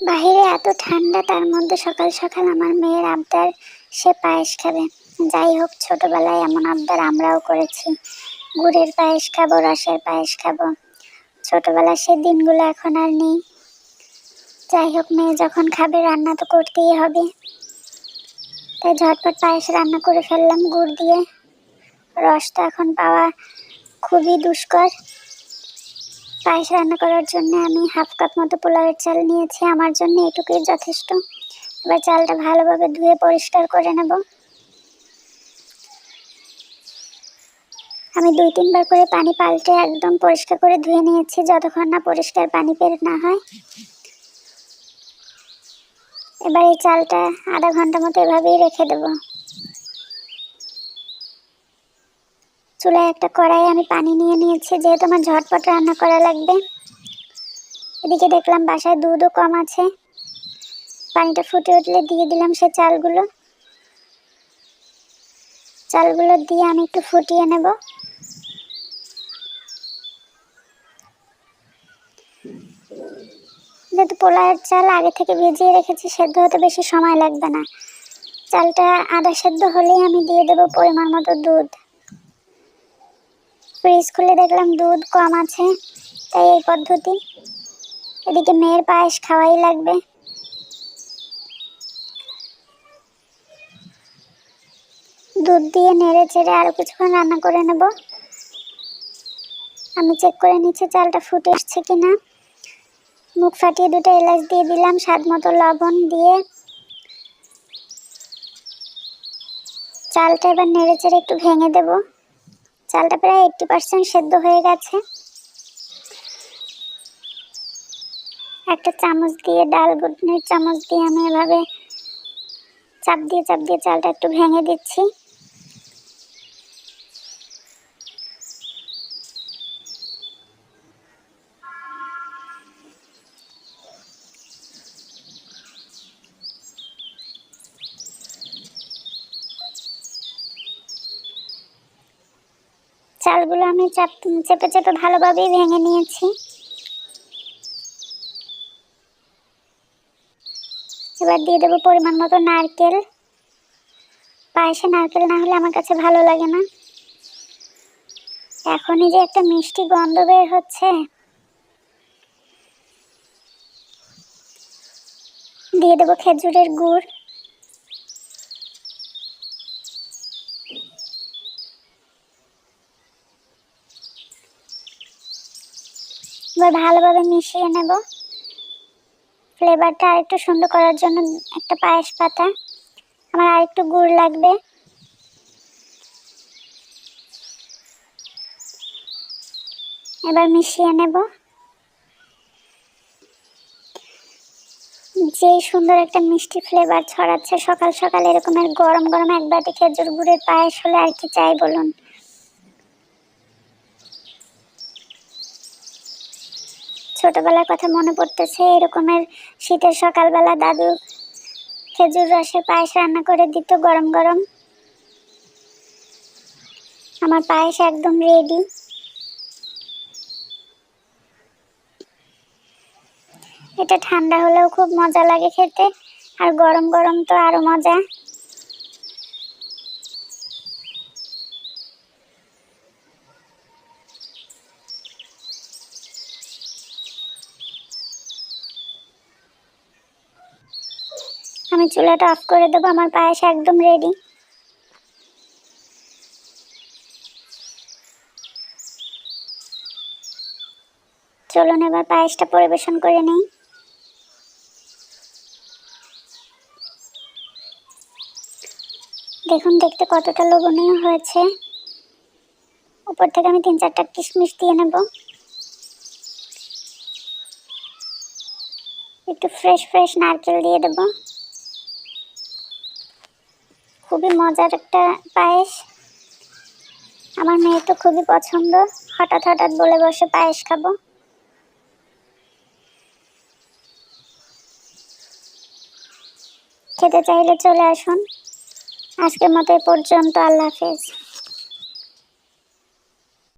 বাহিরে এত ঠান্ডা, তার মধ্যে সকাল সকাল আমার মেয়ের আবদার সে পায়েস খাবে। যাই হোক, ছোটবেলায় এমন আবদার আমরাও করেছি, গুড়ের পায়েস খাবো, রসের পায়েস খাবো। ছোটবেলার সে দিনগুলো এখন আর নেই। যাই হোক, মেয়ে যখন খাবে রান্না তো করতেই হবে, তাই ঝটপট পায়েস রান্না করে ফেললাম গুড় দিয়ে। রস তো এখন পাওয়া খুবই দুষ্কর। পায়েস রান্না করার জন্য আমি 1/2 কাপ মতো পোলাওয়ের চাল নিয়েছি, আমার জন্য এটুকুই যথেষ্ট। এবার চালটা ভালোভাবে ধুয়ে পরিষ্কার করে নেব। আমি 2-3 বার করে পানি পাল্টে একদম পরিষ্কার করে ধুয়ে নিয়েছি, যতক্ষণ না পরিষ্কার পানি বের না হয়। এবার এই চালটা আধা ঘন্টা মতো এভাবেই রেখে দেব। চুলায় একটা কড়াইয়ে আমি পানি নিয়ে নিয়েছি, যেহেতু আমার ঝটপট রান্না করা লাগবে। এদিকে দেখলাম বাসায় দুধও কম আছে। পানিটা ফুটে উঠলে দিয়ে দিলাম সে চালগুলো দিয়ে আমি একটু ফুটিয়ে নেব। যেহেতু পোলাওয়ের চাল আগে থেকে ভিজিয়ে রেখেছি, সেদ্ধ হতে বেশি সময় লাগবে না। চালটা আধা সেদ্ধ হলেই আমি দিয়ে দেব পরিমাণ মতো দুধ। ফ্রিজ খুলে দেখলাম দুধ কম আছে, তাই এই পদ্ধতি। এদিকে মেয়ের পায়েস খাওয়াই লাগবে। দুধ দিয়ে নেড়ে চেড়ে আরও কিছুক্ষণ রান্না করে নেব। আমি চেক করে নিচ্ছি চালটা ফুটে এসছে কিনা। মুখ ফাটিয়ে 2টা এলাচ দিয়ে দিলাম, স্বাদ মতো লবণ দিয়ে চালটা এবার নেড়ে চেড়ে একটু ভেঙে দেব। চালটা প্রায় 80% সেদ্ধ হয়ে গেছে। একটা চামচ দিয়ে, ডাল ঘুটনির চামচ দিয়ে আমি এভাবে চাপ দিয়ে চালটা একটু ভেঙে দিচ্ছি। চালগুলো আমি চেপে চেপে ভালোভাবেই ভেঙে নিয়েছি। এবার দিয়ে দেবো পরিমাণ মতো নারকেল। পায়েসে নারকেল না হলে আমার কাছে ভালো লাগে না। এখনই যে একটা মিষ্টি গন্ধ বের হচ্ছে। দিয়ে দেবো খেজুরের গুড়। এবার ভালোভাবে মিশিয়ে নেব। ফ্লেভারটা আরেকটু সুন্দর করার জন্য একটা পায়েস পাতা, আমার আরেকটু গুড় লাগবে। এবার মিশিয়ে নেব। যে সুন্দর একটা মিষ্টি ফ্লেভার ছড়াচ্ছে সকাল সকাল, এরকমের গরম গরম এক বাটি খেজুর গুড়ের পায়েস হলে আর কি চাই বলুন। ছোটবেলার কথা মনে পড়তেছে, এরকমের শীতের সকালবেলা দাদু খেজুর রসের পায়েস রান্না করে দিত গরম গরম। আমার পায়েস একদম রেডি। এটা ঠান্ডা হলেও খুব মজা লাগে খেতে, আর গরম গরম তো আরো মজা। আমি চুলাটা অফ করে দেবো, আমার পায়েস একদম রেডি। চলুন এবার পায়েসটা পরিবেশন করে নিই। দেখুন দেখতে কতটা লোভনীয় হয়েছে। উপর থেকে আমি 3-4টা কিশমিশ দিয়ে নেব। একটু ফ্রেশ নারকেল দিয়ে দেব। খুবই মজার একটা পায়েস, আমার মেয়ের তো খুবই পছন্দ। হঠাৎ বলে বসে পায়েস খাবো। খেতে চাইলে চলে আসুন। আজকের মতো এ পর্যন্ত, আল্লাহ হাফেজ।